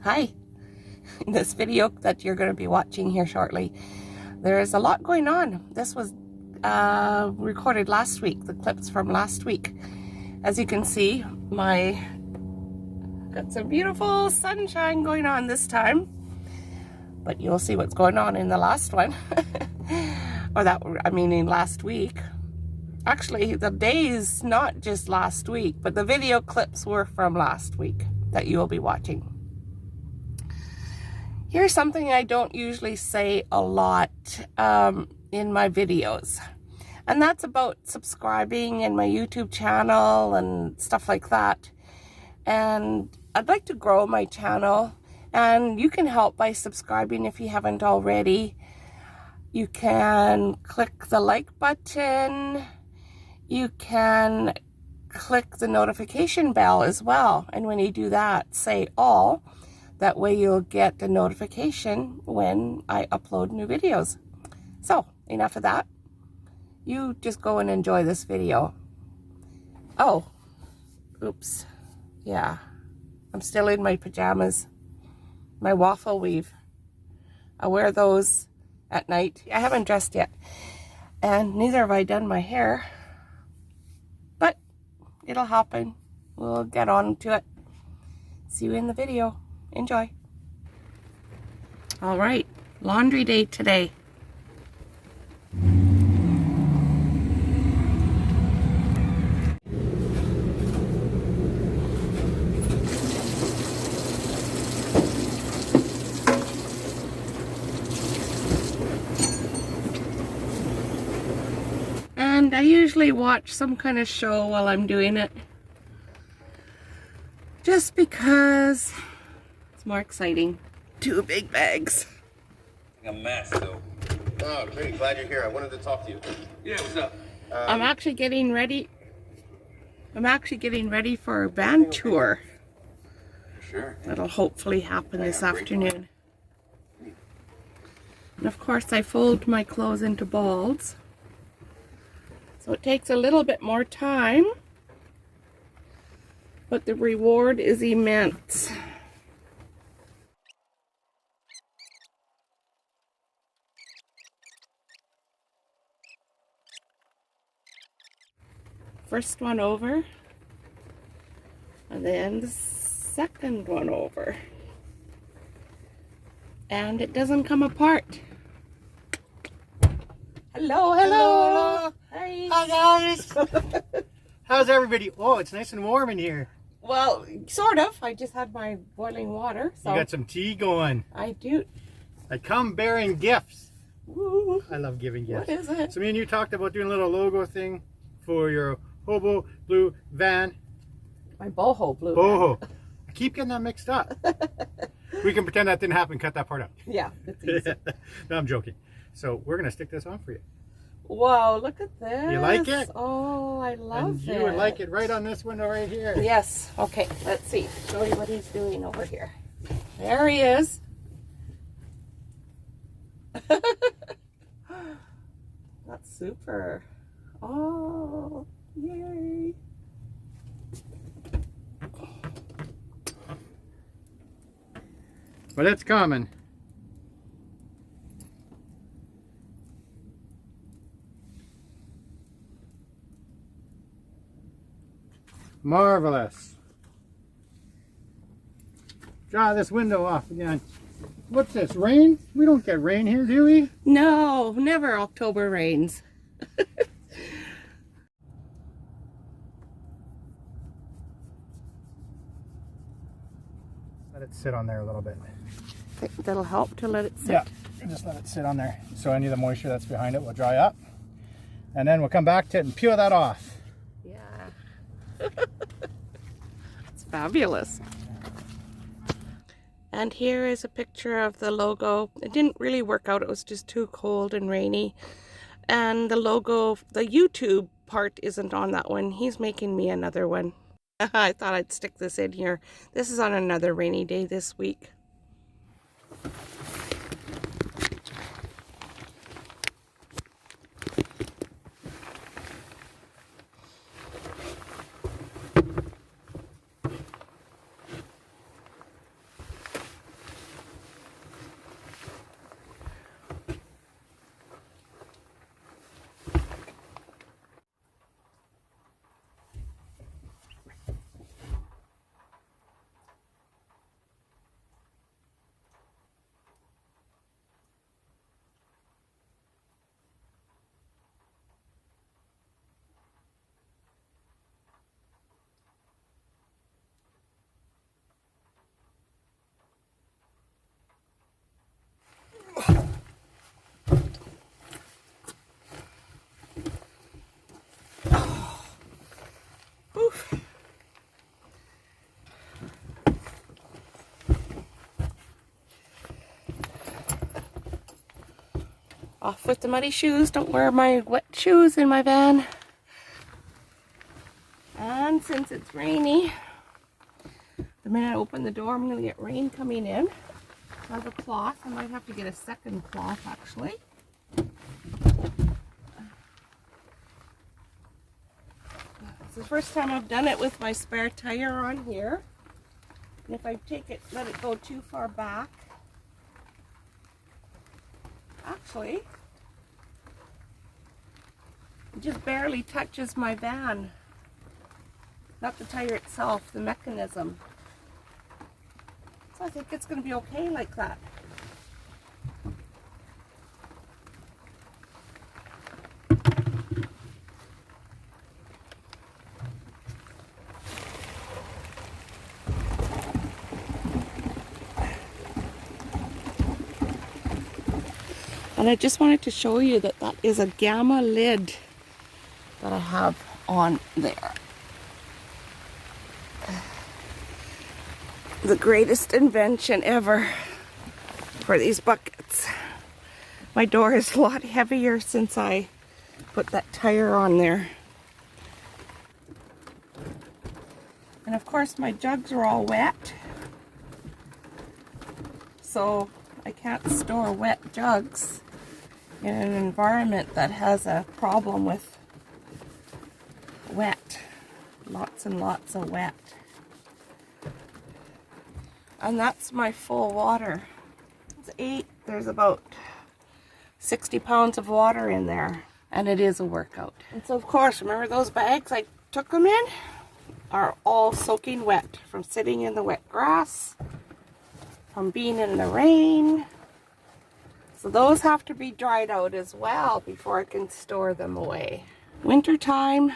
Hi. In this video that you're going to be watching here shortly, there is a lot going on. This was recorded last week, the clips from last week. As you can see, got some beautiful sunshine going on this time, but you'll see what's going on in the last one. In last week. Actually, the days, not just last week, but the video clips were from last week that you will be watching. Here's something I don't usually say a lot in my videos, and that's about subscribing in my YouTube channel and stuff like that. And I'd like to grow my channel, and you can help by subscribing if you haven't already. You can click the like button. You can click the notification bell as well, and when you do that, say all. That way you'll get a notification when I upload new videos. So, enough of that. You just go and enjoy this video. Oh, oops. Yeah, I'm still in my pajamas. My waffle weave. I wear those at night. I haven't dressed yet. And neither have I done my hair. But it'll happen. We'll get on to it. See you in the video. Enjoy. All right, laundry day today. And I usually watch some kind of show while I'm doing it, just because more exciting. 2 big bags. A mess though. Oh, great. Glad you're here. I wanted to talk to you. Yeah, what's up? I'm actually getting ready. For a band tour. Sure. That'll hopefully happen this afternoon. And of course I fold my clothes into balls. So it takes a little bit more time, but the reward is immense. First one over, and then the second one over, and it doesn't come apart. Hello. Hello. Hi. Hi guys. How's everybody? Oh, it's nice and warm in here. Well, sort of. I just had my boiling water. So You got some tea going. I do. I come bearing gifts. Woo. I love giving gifts. What is it? So me and you talked about doing a little logo thing for your Hobo Blue van. My boho blue. Boho. I keep getting that mixed up. We can pretend that didn't happen. Cut that part out. Yeah, it's easy. No, I'm joking. So we're gonna stick this on for you. Whoa, look at this. You like it? Oh, I love And it. you would like it right on this window right here. Yes. Okay, let's see. Show you what he's doing over here. There he is. That's super. Oh, yay. But it's coming. Marvelous. Draw this window off again. What's this, rain? We don't get rain here, do we? No, never October rains. Let it sit on there a little bit. Think that'll help to let it sit. Yeah, just let it sit on there. So any of the moisture that's behind it will dry up. And then we'll come back to it and peel that off. Yeah. It's fabulous. And here is a picture of the logo. It didn't really work out. It was just too cold and rainy. And the logo, the YouTube part isn't on that one. He's making me another one. I thought I'd stick this in here. This is on another rainy day this week. Off with the muddy shoes. Don't wear my wet shoes in my van. And since it's rainy, the minute I open the door, I'm going to get rain coming in. I have a cloth. I might have to get a second cloth, actually. It's the first time I've done it with my spare tire on here. And if I take it, let it go too far back, actually, it just barely touches my van. Not the tire itself, the mechanism. So I think it's going to be okay like that. And I just wanted to show you that that is a Gamma lid that I have on there. The greatest invention ever for these buckets. My door is a lot heavier since I put that tire on there. And of course my jugs are all wet. So I can't store wet jugs in an environment that has a problem with wet. Lots and lots of wet. And that's my full water. There's about 60 pounds of water in there. And it is a workout. And so of course, remember those bags I took them in? Are all soaking wet from sitting in the wet grass, from being in the rain. So those have to be dried out as well before I can store them away. Winter time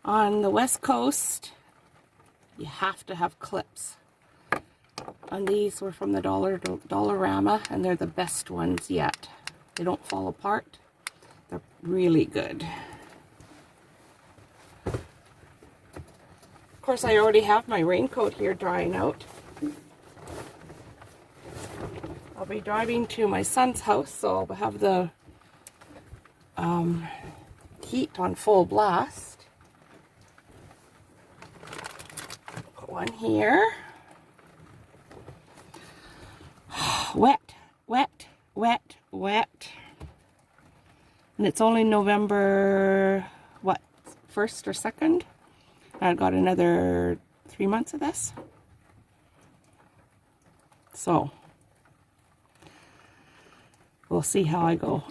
on the West Coast, you have to have clips. And these were from the Dollarama, and they're the best ones yet. They don't fall apart. They're really good. Of course, I already have my raincoat here drying out. I'll be driving to my son's house, so I'll have the heat on full blast. Put one here. Wet, wet, wet, wet. And it's only November, what, 1st or 2nd? I've got another 3 months of this. So, we'll see how I go.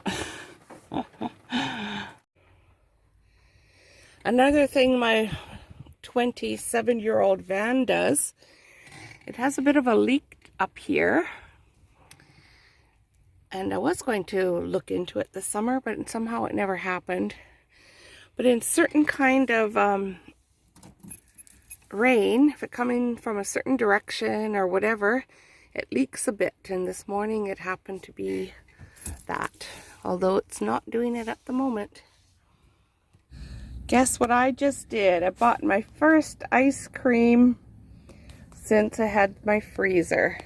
Another thing my 27-year-old van does, it has a bit of a leak up here. And I was going to look into it this summer, but somehow it never happened. But in certain kind of rain, if it's coming from a certain direction or whatever, it leaks a bit. And this morning it happened to be that, although it's not doing it at the moment. Guess what I just did? I bought my first ice cream since I had my freezer.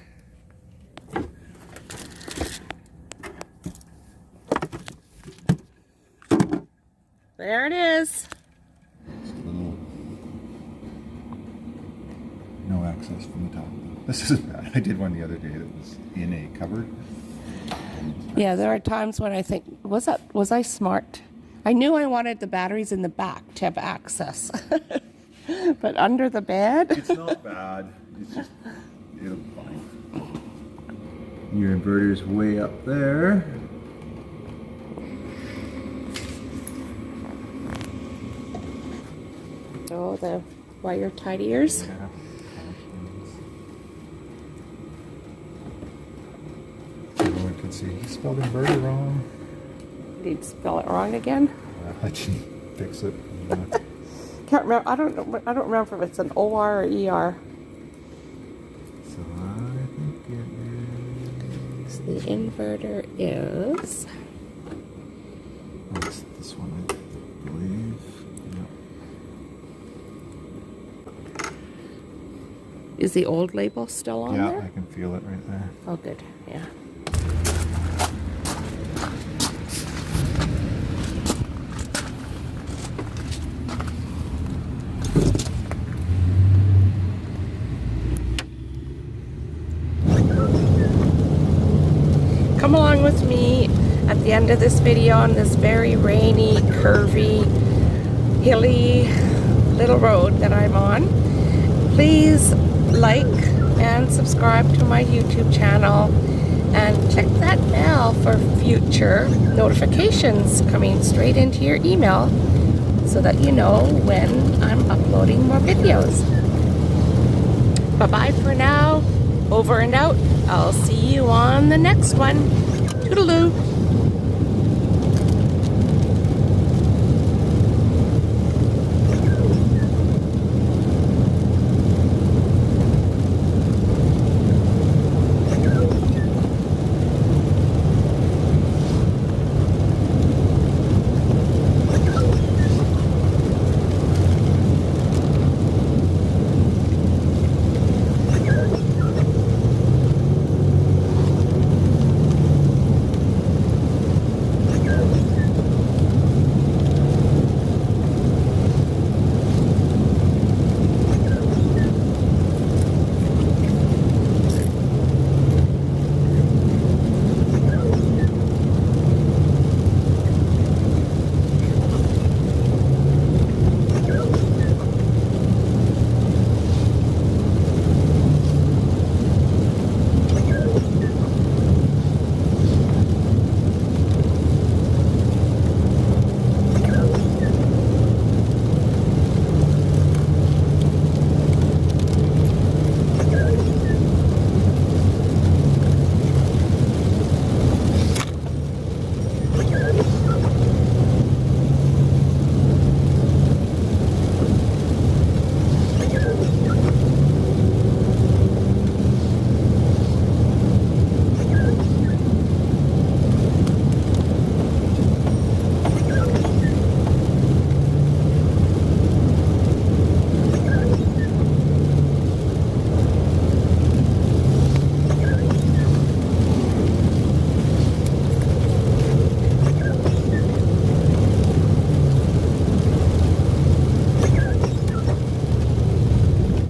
There it is. No access from the top. This is bad. I did one the other day that was in a cupboard. Yeah, there are times when I think, was I smart? I knew I wanted the batteries in the back to have access. But under the bed? It's not bad. It's just, it'll be fine. Your inverter's way up there. Oh, the wire tidiers. Yeah. Everyone can see. He spelled inverter wrong. Did you spell it wrong again? I didn't fix it. Can't remember. I don't remember if it's an OR or ER. So I think it is. So the inverter is. Oh, it's this one, I believe. Yep. Is the old label still on Yeah, there? I can feel it right there. Oh, good. Yeah. come along with me at the end of this video on this very rainy, curvy, hilly little road that I'm on. Please like and subscribe to my YouTube channel and click that bell for future notifications coming straight into your email so that you know when I'm uploading more videos. Bye-bye for now. Over and out. I'll see you on the next one. Toodaloo.